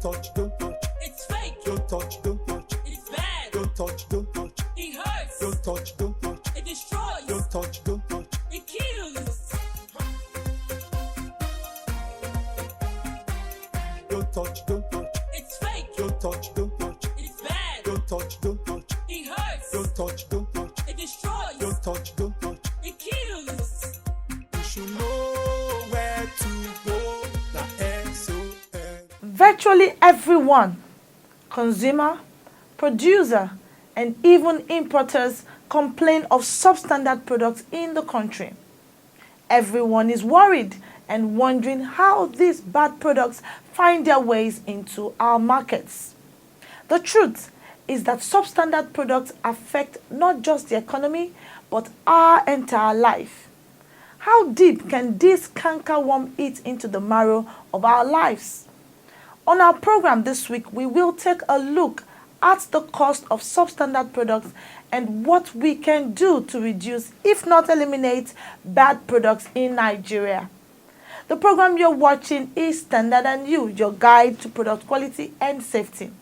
touch, don't touch. It's fake. Don't touch, don't touch. It's bad. Don't touch, don't touch. It hurts. Don't touch, don't touch. It destroys. Don't touch, don't touch. It kills. Don't touch, don't touch. It's fake. Don't touch, don't touch. It's bad. Don't touch, don't touch. It hurts. Don't touch, don't touch. It destroys. Don't touch, don't touch. It kills. You should know where to go. The SOS. Virtually everyone, consumer, producer, and even importers complain of substandard products in the country. Everyone is worried and wondering how these bad products find their ways into our markets. The truth is that substandard products affect not just the economy, but our entire life. How deep can this cankerworm eat into the marrow of our lives? On our program this week, we will take a look at the cost of substandard products and what we can do to reduce, if not eliminate, bad products in Nigeria. The program you're watching is Standard and You, your guide to product quality and safety.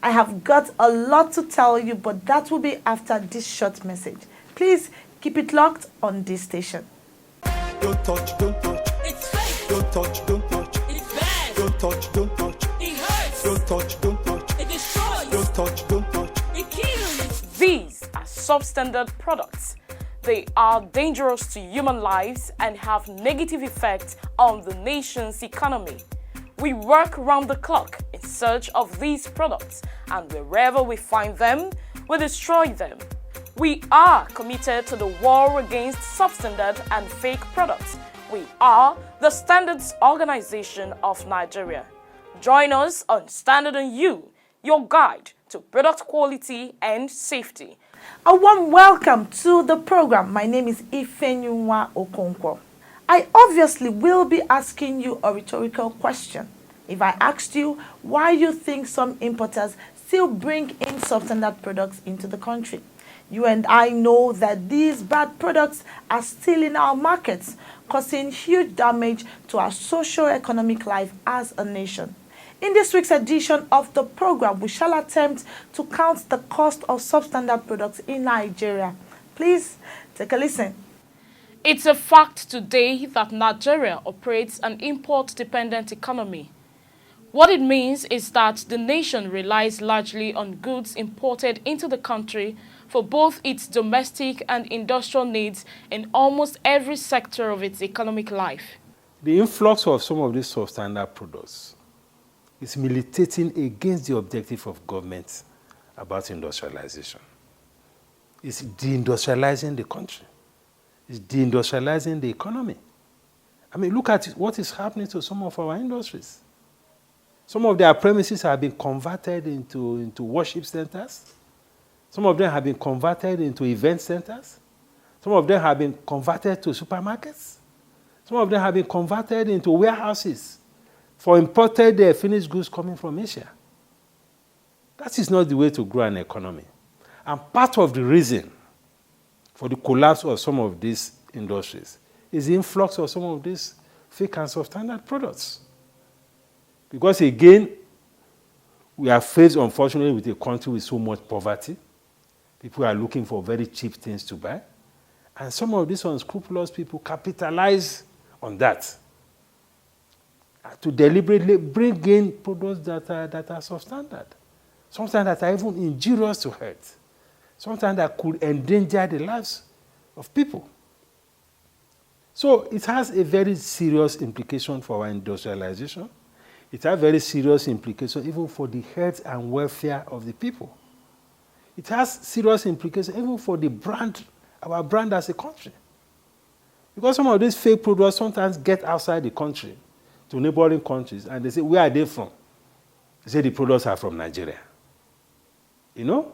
I have got a lot to tell you, but that will be after this short message. Please keep it locked on this station. Don't touch, don't touch. It's fake. Don't touch, don't touch. It's bad. Don't touch, don't touch. It hurts. Don't touch, don't touch. It destroys. Don't touch, don't touch. It kills. These are substandard products. They are dangerous to human lives and have negative effects on the nation's economy. We work round the clock in search of these products, and wherever we find them, we destroy them. We are committed to the war against substandard and fake products. We are the Standards Organization of Nigeria. Join us on Standard and You, your guide to product quality and safety. A warm welcome to the program. My name is Ifenyunwa Okonkwo. I obviously will be asking you a rhetorical question. If I asked you why you think some importers still bring in substandard products into the country, you and I know that these bad products are still in our markets, causing huge damage to our socio-economic life as a nation. In this week's edition of the program, we shall attempt to count the cost of substandard products in Nigeria. Please take a listen. It's a fact today that Nigeria operates an import-dependent economy. What it means is that the nation relies largely on goods imported into the country for both its domestic and industrial needs in almost every sector of its economic life. The influx of some of these substandard products is militating against the objective of government about industrialization. It's deindustrializing the country. It's deindustrializing the economy. I mean, look at what is happening to some of our industries. Some of their premises have been converted into worship centers. Some of them have been converted into event centers. Some of them have been converted to supermarkets. Some of them have been converted into warehouses for imported finished goods coming from Asia. That is not the way to grow an economy. And part of the reason for the collapse of some of these industries is the influx of some of these fake and substandard products. Because again, we are faced, unfortunately, with a country with so much poverty. People are looking for very cheap things to buy. And some of these unscrupulous people capitalize on that to deliberately bring in products that are substandard. Sometimes that are even injurious to health. Sometimes that could endanger the lives of people. So it has a very serious implication for our industrialization. It has very serious implications even for the health and welfare of the people. It has serious implications even for the brand, our brand as a country. Because some of these fake products sometimes get outside the country to neighboring countries and they say, where are they from? They say the products are from Nigeria. You know,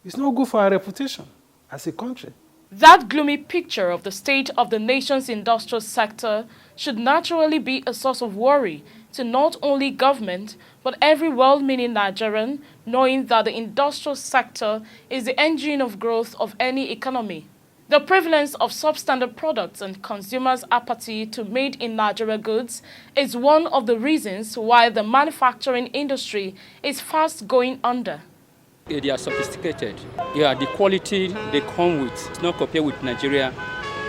it's not good for our reputation as a country. That gloomy picture of the state of the nation's industrial sector should naturally be a source of worry to not only government, but every well-meaning Nigerian, knowing that the industrial sector is the engine of growth of any economy. The prevalence of substandard products and consumers' apathy to made-in-Nigeria goods is one of the reasons why the manufacturing industry is fast going under. They are sophisticated. Yeah, the quality they come with is not compared with Nigeria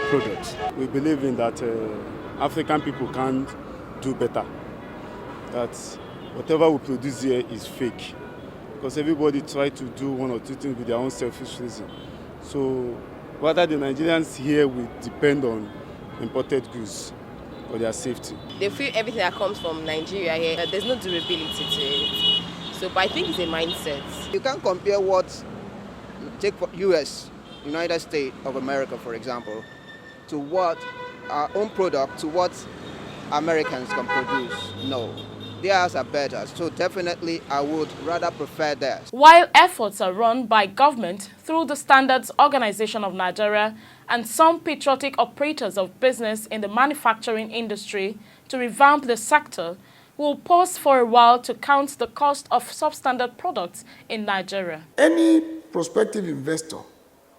products. We believe in that African people can do better. That whatever we produce here is fake. Because everybody tries to do one or two things with their own selfish reason. So rather the Nigerians here will depend on imported goods for their safety. They feel everything that comes from Nigeria here, there's no durability to it. So, but I think it's a mindset. You can't compare take US, United States of America, for example, to what our own product, to what Americans can produce. No. Theirs are better, so definitely I would rather prefer theirs. While efforts are run by government through the Standards Organization of Nigeria and some patriotic operators of business in the manufacturing industry to revamp the sector, we'll pause for a while to count the cost of substandard products in Nigeria. Any prospective investor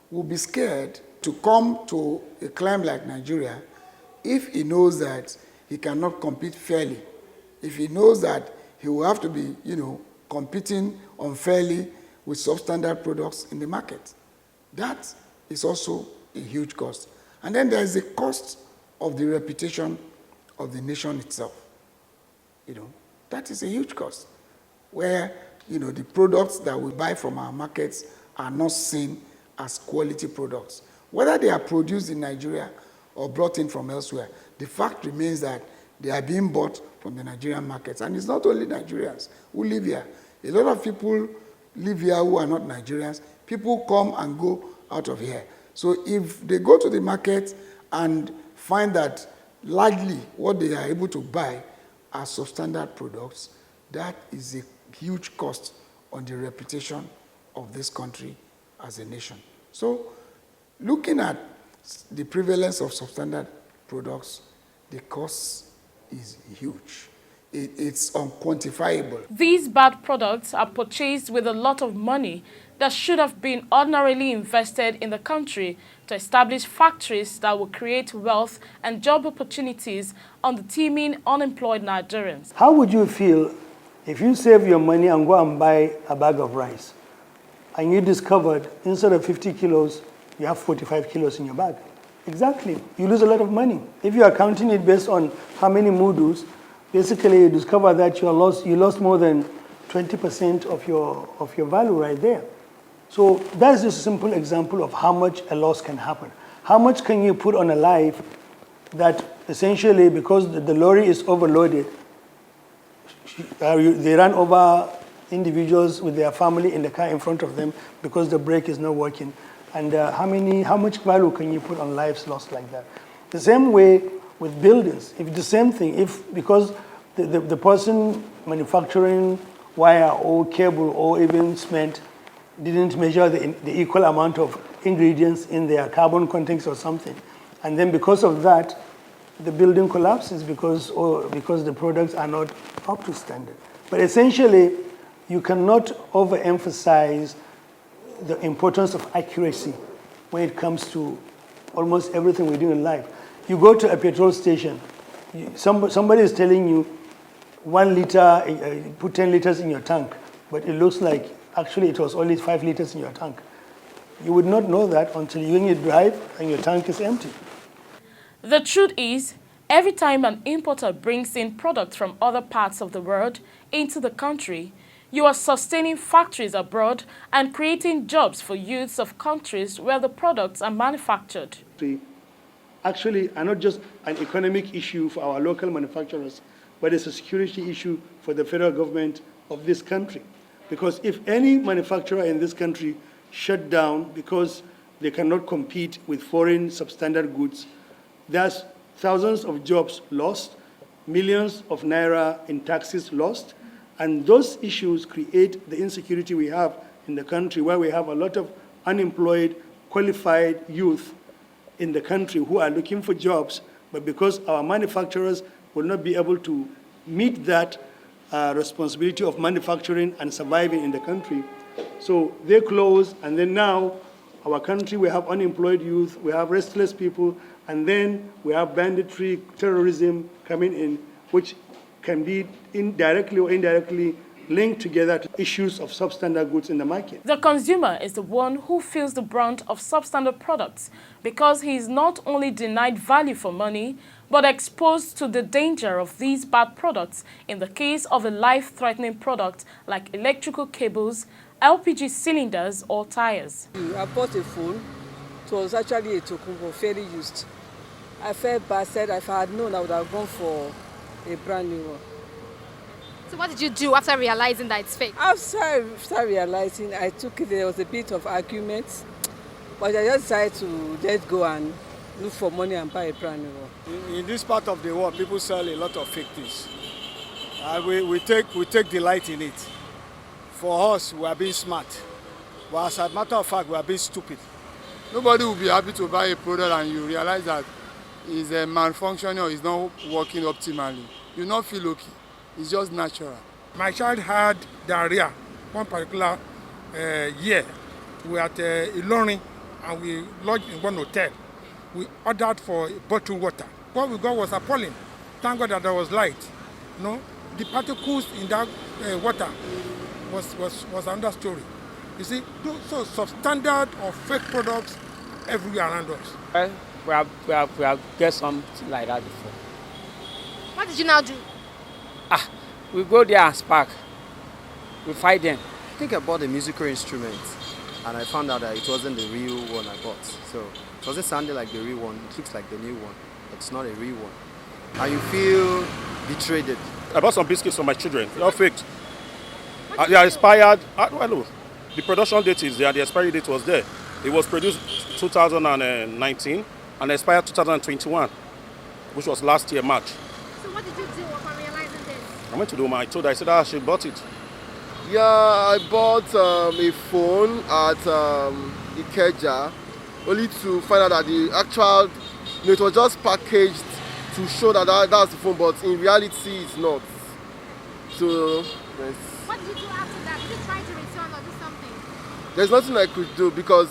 will be scared to come to a climb like Nigeria if he knows that he cannot compete fairly. If he knows that he will have to be, competing unfairly with substandard products in the market. That is also a huge cost. And then there is the cost of the reputation of the nation itself. That is a huge cost, where, the products that we buy from our markets are not seen as quality products. Whether they are produced in Nigeria or brought in from elsewhere, the fact remains that they are being bought from the Nigerian markets. And it's not only Nigerians who live here. A lot of people live here who are not Nigerians. People come and go out of here. So if they go to the market and find that largely what they are able to buy are substandard products, that is a huge cost on the reputation of this country as a nation. So looking at the prevalence of substandard products, the cost is huge. It's unquantifiable. These bad products are purchased with a lot of money that should have been ordinarily invested in the country to establish factories that will create wealth and job opportunities on the teeming unemployed Nigerians. How would you feel if you save your money and go and buy a bag of rice and you discovered instead of 50 kilos, you have 45 kilos in your bag? Exactly. You lose a lot of money. If you are counting it based on how many mudus, basically you discover that you lost more than 20% of your value right there. So that's just a simple example of how much a loss can happen. How much can you put on a life that essentially, because the lorry is overloaded, they run over individuals with their family in the car in front of them because the brake is not working. And how much value can you put on lives lost like that? The same way with buildings. If the same thing, because the person manufacturing wire or cable or even cement didn't measure the equal amount of ingredients in their carbon content or something, and then because of that, the building collapses because the products are not up to standard. But essentially, you cannot overemphasize the importance of accuracy when it comes to almost everything we do in life. You go to a petrol station, somebody is telling you 1 liter, put 10 liters in your tank, but it looks like actually it was only 5 liters in your tank. You would not know that until you drive and your tank is empty. The truth is, every time an importer brings in products from other parts of the world into the country, you are sustaining factories abroad and creating jobs for youths of countries where the products are manufactured. Actually, are not just an economic issue for our local manufacturers, but it's a security issue for the federal government of this country. Because if any manufacturer in this country shut down because they cannot compete with foreign substandard goods, there's thousands of jobs lost, millions of naira in taxes lost, and those issues create the insecurity we have in the country, where we have a lot of unemployed, qualified youth in the country who are looking for jobs, but because our manufacturers will not be able to meet that responsibility of manufacturing and surviving in the country, so they close, and then now our country, we have unemployed youth, we have restless people, and then we have banditry, terrorism coming in, which can be indirectly or indirectly linked together to issues of substandard goods in the market. The consumer is the one who feels the brunt of substandard products because he is not only denied value for money, but exposed to the danger of these bad products in the case of a life-threatening product like electrical cables, LPG cylinders, or tires. I bought a phone. It was actually a Tokumbo, fairly used. I felt bad, said if I had known, I would have gone for a brand new one. So what did you do after realizing that it's fake? After realizing, I took it, there was a bit of argument, but I just decided to let go and look for money and buy a brand new one. In this part of the world, people sell a lot of fake things. We take delight in it. For us, we are being smart. But as a matter of fact, we are being stupid. Nobody will be happy to buy a product and you realize that it's malfunctioning or it's not working optimally. You not feel okay. It's just natural. My child had diarrhea one particular year. We were at Ilorin and we lodged in one hotel. We ordered for bottled water. What we got was appalling. Thank God that there was light. No, the particles in that water was another story. You see, so substandard or fake products everywhere around us. We have get something like that before. What did you now do? We go there and spark. We fight them. I think I bought a musical instrument and I found out that it wasn't the real one I bought. So it wasn't sounding like the real one. It looks like the new one, but it's not a real one. And you feel betrayed. I bought some biscuits for my children. They're faked. They are expired. The production date is there. The expiry date was there. It was produced 2019 and expired 2021, which was last year, March. So what did you do upon realizing this? I went to the woman. I said she bought it. Yeah, I bought a phone at Ikeja, only to find out that the actual, it was just packaged to show that that's the phone, but in reality it's not. So, yes. What did you do after that? Did you try to return or do something? There's nothing I could do because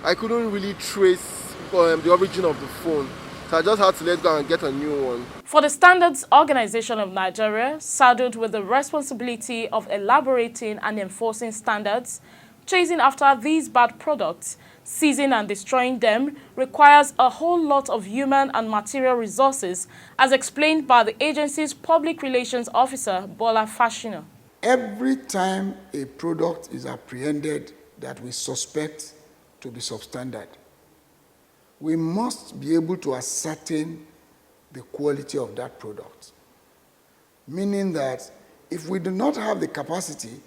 I couldn't really trace the origin of the phone. So I just had to let go and get a new one. For the Standards Organization of Nigeria, saddled with the responsibility of elaborating and enforcing standards, chasing after these bad products, seizing and destroying them requires a whole lot of human and material resources, as explained by the agency's public relations officer, Bola Fashino. Every time a product is apprehended that we suspect to be substandard, we must be able to ascertain the quality of that product. Meaning that if we do not have the capacity,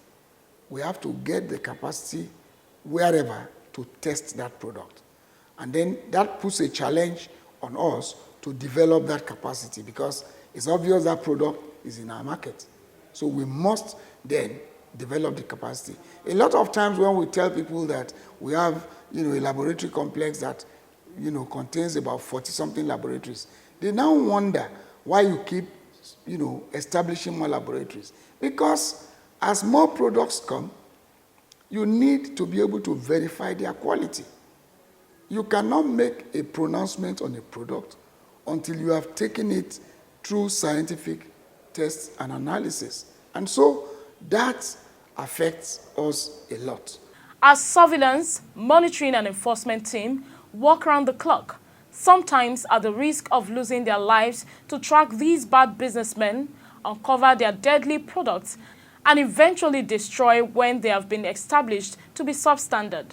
we have to get the capacity wherever to test that product. And then that puts a challenge on us to develop that capacity because it's obvious that product is in our market. So we must then develop the capacity. A lot of times when we tell people that we have a laboratory complex that contains about 40-something laboratories, they now wonder why you keep establishing more laboratories. Because as more products come, you need to be able to verify their quality. You cannot make a pronouncement on a product until you have taken it through scientific tests and analysis. And so that affects us a lot. As surveillance, monitoring and enforcement team work around the clock, sometimes at the risk of losing their lives to track these bad businessmen, uncover their deadly products, and eventually destroy when they have been established to be substandard.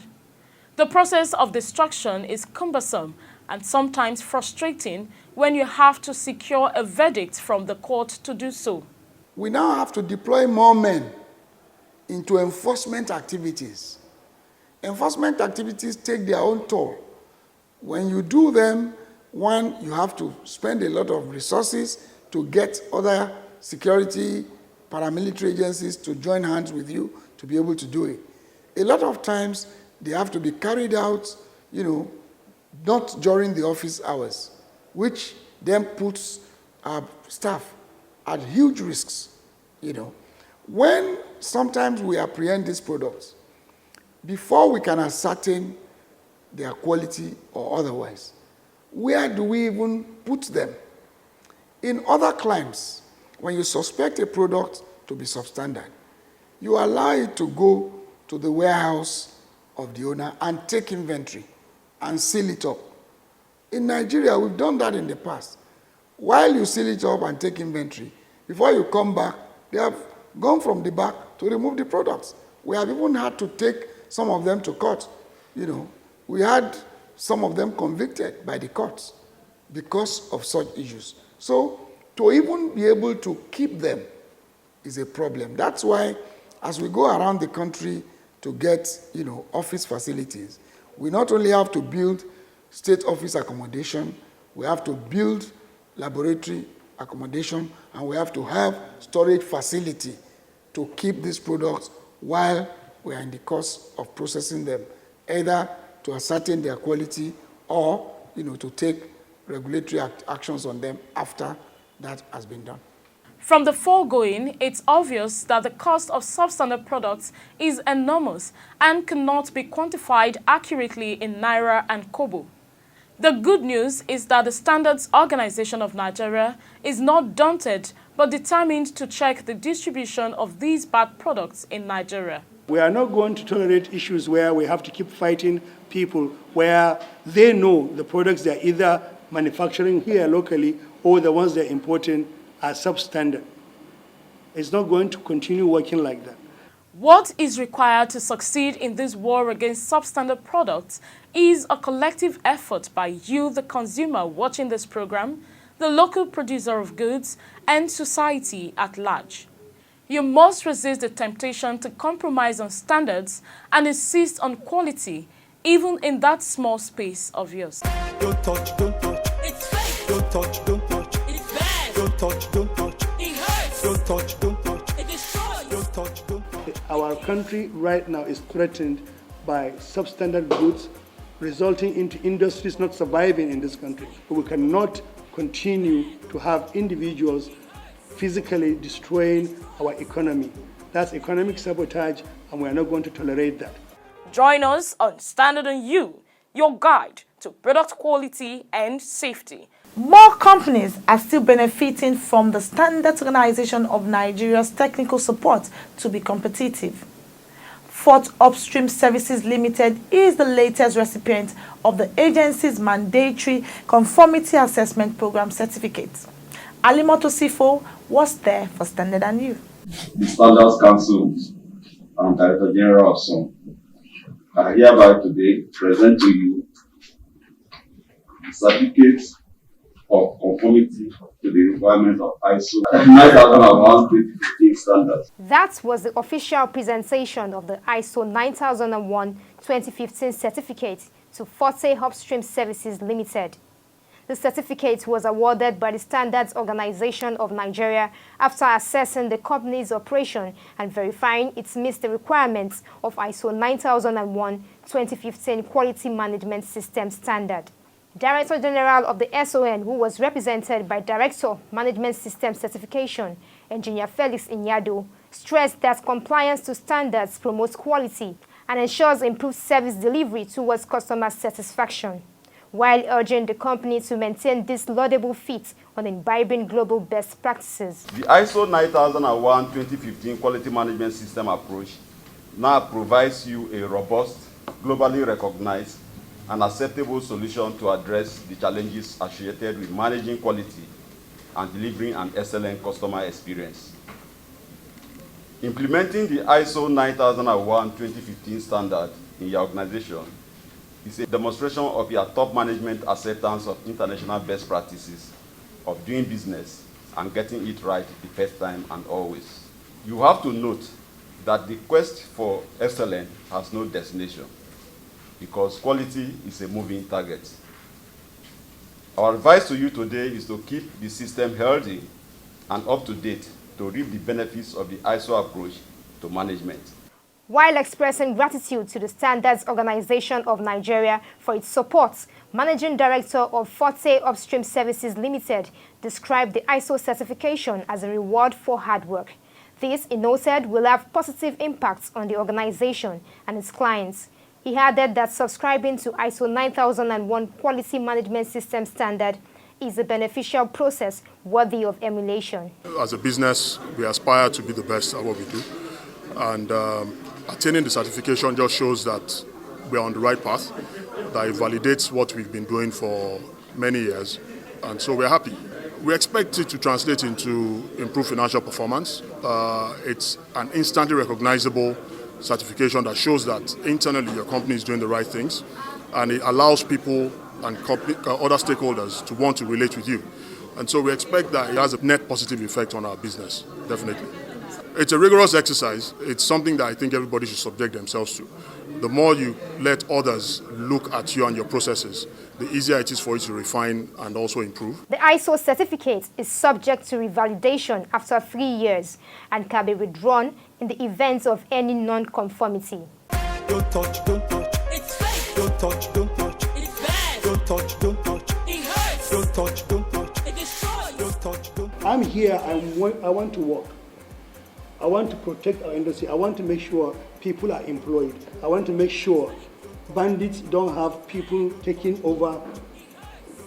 The process of destruction is cumbersome and sometimes frustrating when you have to secure a verdict from the court to do so. We now have to deploy more men into enforcement activities. Enforcement activities take their own toll. When you do them, one, you have to spend a lot of resources to get other security, paramilitary agencies to join hands with you to be able to do it. A lot of times, they have to be carried out, not during the office hours, which then puts our staff at huge risks, When sometimes we apprehend these products, before we can ascertain their quality or otherwise. Where do we even put them? In other climes, when you suspect a product to be substandard, you allow it to go to the warehouse of the owner and take inventory and seal it up. In Nigeria, we've done that in the past. While you seal it up and take inventory, before you come back, they have gone from the back to remove the products. We have even had to take some of them to court. We had some of them convicted by the courts because of such issues. So to even be able to keep them is a problem. That's why as we go around the country to get, office facilities, we not only have to build state office accommodation, we have to build laboratory accommodation, and we have to have storage facility to keep these products while we are in the course of processing them, either to ascertain their quality or, to take regulatory actions on them after that has been done. From the foregoing, it's obvious that the cost of substandard products is enormous and cannot be quantified accurately in Naira and Kobo. The good news is that the Standards Organization of Nigeria is not daunted but determined to check the distribution of these bad products in Nigeria. We are not going to tolerate issues where we have to keep fighting people where they know the products they're either manufacturing here locally or the ones they're importing are substandard. It's not going to continue working like that. What is required to succeed in this war against substandard products is a collective effort by you, the consumer watching this program, the local producer of goods, and society at large. You must resist the temptation to compromise on standards and insist on quality, even in that small space of yours. Don't touch, don't touch. It's fake. Don't touch, don't touch. It's bad. Don't touch, don't touch. It hurts. Don't touch, don't touch. It destroys. Don't touch, don't touch. Our country right now is threatened by substandard goods, resulting into industries not surviving in this country. We cannot continue to have individuals physically destroying our economy. That's economic sabotage, and we are not going to tolerate that. Join us on Standard on You, your guide to product quality and safety. More companies are still benefiting from the Standards Organization of Nigeria's technical support to be competitive. Fort Upstream Services Limited is the latest recipient of the agency's mandatory conformity assessment program certificate. Alimoto Sifo was there for Standard and You. The Standards Council and Director General of SOM are hereby today present to you the certificate of conformity to the requirements of ISO 9001-2015 standards. That was the official presentation of the ISO 9001-2015 certificate to Forte Upstream Services Limited. The certificate was awarded by the Standards Organization of Nigeria after assessing the company's operation and verifying it meets the requirements of ISO 9001-2015 Quality Management System Standard. Director General of the SON, who was represented by Director Management System Certification, Engineer Felix Inyado, stressed that compliance to standards promotes quality and ensures improved service delivery towards customer satisfaction, while urging the company to maintain this laudable feat on imbibing global best practices. The ISO 9001-2015 Quality Management System approach now provides you a robust, globally recognized, and acceptable solution to address the challenges associated with managing quality and delivering an excellent customer experience. Implementing the ISO 9001-2015 standard in your organization is a demonstration of your top management acceptance of international best practices of doing business and getting it right the first time and always. You have to note that the quest for excellence has no destination, because quality is a moving target. Our advice to you today is to keep the system healthy and up to date to reap the benefits of the ISO approach to management. While expressing gratitude to the Standards Organization of Nigeria for its support, Managing Director of Forte Upstream Services Limited described the ISO certification as a reward for hard work. This, he noted, will have positive impacts on the organization and its clients. He added that subscribing to ISO 9001 Quality Management System Standard is a beneficial process worthy of emulation. As a business, we aspire to be the best at what we do. And attaining the certification just shows that we are on the right path, that it validates what we've been doing for many years. And so we're happy. We expect it to translate into improved financial performance. It's an instantly recognizable certification that shows that internally your company is doing the right things, and it allows people and other stakeholders to want to relate with you. And so we expect that it has a net positive effect on our business, definitely. It's a rigorous exercise. It's something that I think everybody should subject themselves to. The more you let others look at you and your processes, the easier it is for you to refine and also improve. The ISO certificate is subject to revalidation after 3 years and can be withdrawn in the event of any non-conformity. Don't touch, don't touch. It's fake. Don't touch, don't touch. It's bad. Don't touch, don't touch. It hurts. Don't touch, don't touch. It destroys. Don't touch, don't touch. I'm here, I want to work. I want to protect our industry. I want to make sure people are employed. I want to make sure bandits don't have people taking over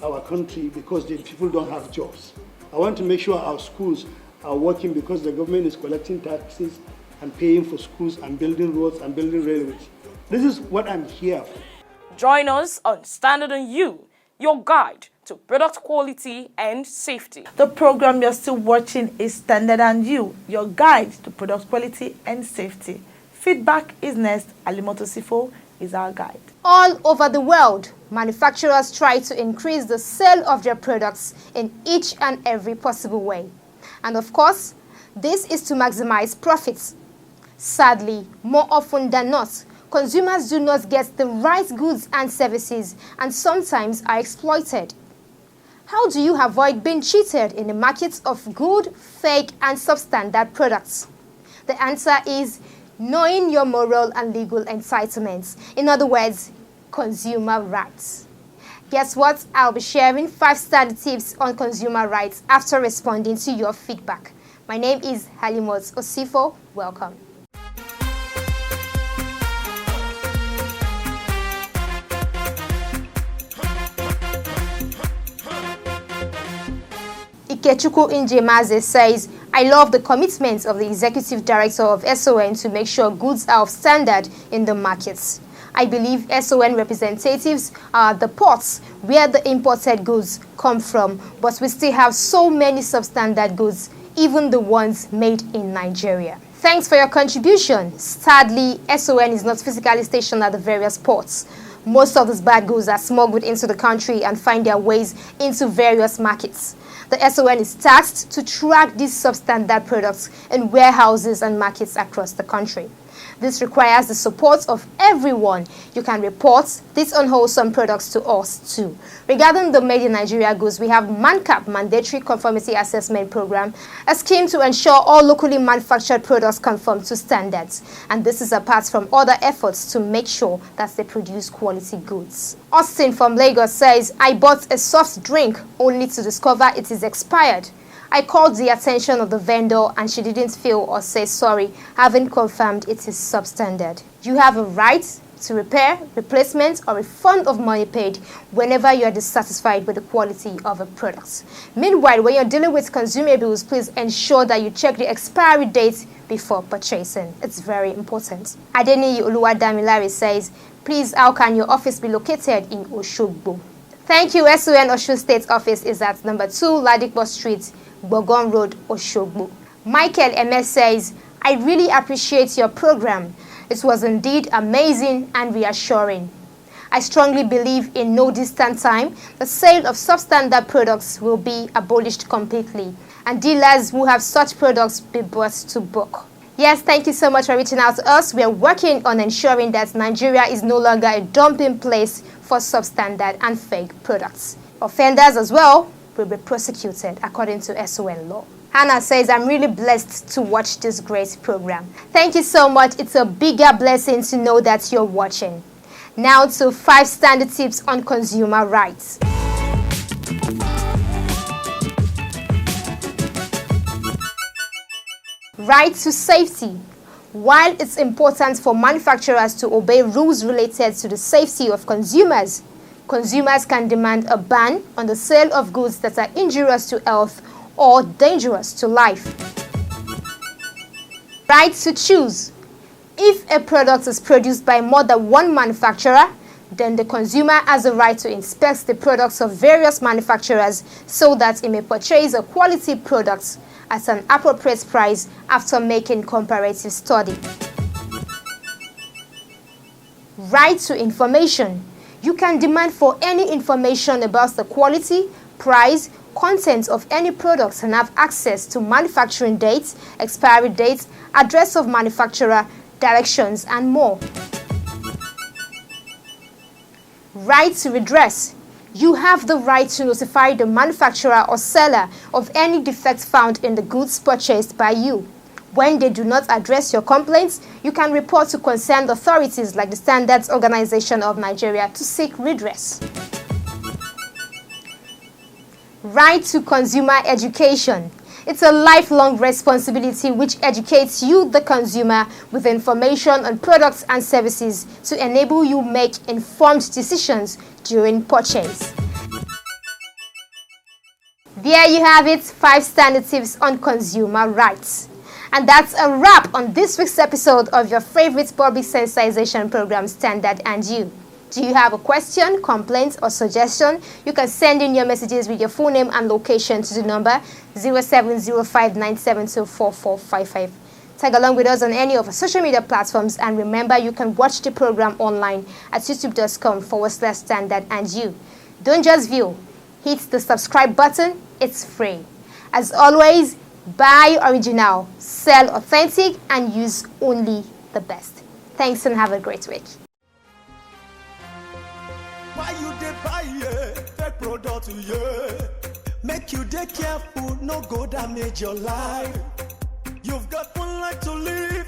our country because the people don't have jobs. I want to make sure our schools are working because the government is collecting taxes and paying for schools and building roads and building railways. This is what I'm here for. Join us on Standard and You, your guide to product quality and safety. The program you're still watching is Standard and You, your guide to product quality and safety. Feedback is next. Alimoto Sifo is our guide. All over the world, manufacturers try to increase the sale of their products in each and every possible way. And of course, this is to maximize profits. Sadly, more often than not, consumers do not get the right goods and services and sometimes are exploited. How do you avoid being cheated in the markets of good, fake, and substandard products? The answer is knowing your moral and legal entitlements. In other words, consumer rights. Guess what? I'll be sharing 5 standard tips on consumer rights after responding to your feedback. My name is Halimot Osifo. Welcome. Ikechukwu Njemaze says, I love the commitment of the Executive Director of SON to make sure goods are of standard in the markets. I believe SON representatives are the ports where the imported goods come from, but we still have so many substandard goods, even the ones made in Nigeria. Thanks for your contribution. Sadly, SON is not physically stationed at the various ports. Most of these bad goods are smuggled into the country and find their ways into various markets. The SON is tasked to track these substandard products in warehouses and markets across the country. This requires the support of everyone. You can report these unwholesome products to us too. Regarding the Made in Nigeria goods, we have MANCAP, Mandatory Conformity Assessment Program, a scheme to ensure all locally manufactured products conform to standards. And this is apart from other efforts to make sure that they produce quality goods. Austin from Lagos says, I bought a soft drink only to discover it is expired. I called the attention of the vendor and she didn't feel or say sorry, having confirmed it is substandard. You have a right to repair, replacement, or refund of money paid whenever you are dissatisfied with the quality of a product. Meanwhile, when you're dealing with consumables, please ensure that you check the expiry date before purchasing. It's very important. Adeni Oluwadamilare says, please, how can your office be located in Oshogbo? Thank you. SON Osun State Office is at number 2 Ladikbo Street, Bogon Road, Oshogbo. Michael MS says, I really appreciate your program. It was indeed amazing and reassuring. I strongly believe in no distant time, the sale of substandard products will be abolished completely, and dealers who have such products be brought to book. Yes, thank you so much for reaching out to us. We are working on ensuring that Nigeria is no longer a dumping place for substandard and fake products. Offenders as well will be prosecuted according to SON law. Hannah says, I'm really blessed to watch this great program. Thank you so much. It's a bigger blessing to know that you're watching. Now to 5 standard tips on consumer rights. Right to safety. While it's important for manufacturers to obey rules related to the safety of consumers, consumers can demand a ban on the sale of goods that are injurious to health or dangerous to life. Right to choose. If a product is produced by more than one manufacturer, then the consumer has the right to inspect the products of various manufacturers so that he may purchase a quality product at an appropriate price after making comparative study. Right to information. You can demand for any information about the quality, price, content of any products and have access to manufacturing dates, expiry dates, address of manufacturer, directions, and more. Right to redress. You have the right to notify the manufacturer or seller of any defects found in the goods purchased by you. When they do not address your complaints, you can report to concerned authorities like the Standards Organization of Nigeria to seek redress. Right to consumer education. It's a lifelong responsibility which educates you, the consumer, with information on products and services to enable you make informed decisions during purchase. There you have it, 5 standard tips on consumer rights. And that's a wrap on this week's episode of your favorite public sensitization program, Standard and You. Do you have a question, complaint, or suggestion? You can send in your messages with your full name and location to the number 0705972445. Tag along with us on any of our social media platforms, and remember you can watch the program online at youtube.com/Standard and You. Don't just view, hit the subscribe button, it's free. As always, buy original, sell authentic, and use only the best. Thanks and have a great week. Why you dey buy fake product, make you dey careful, no go damage your life. You've got one life to live.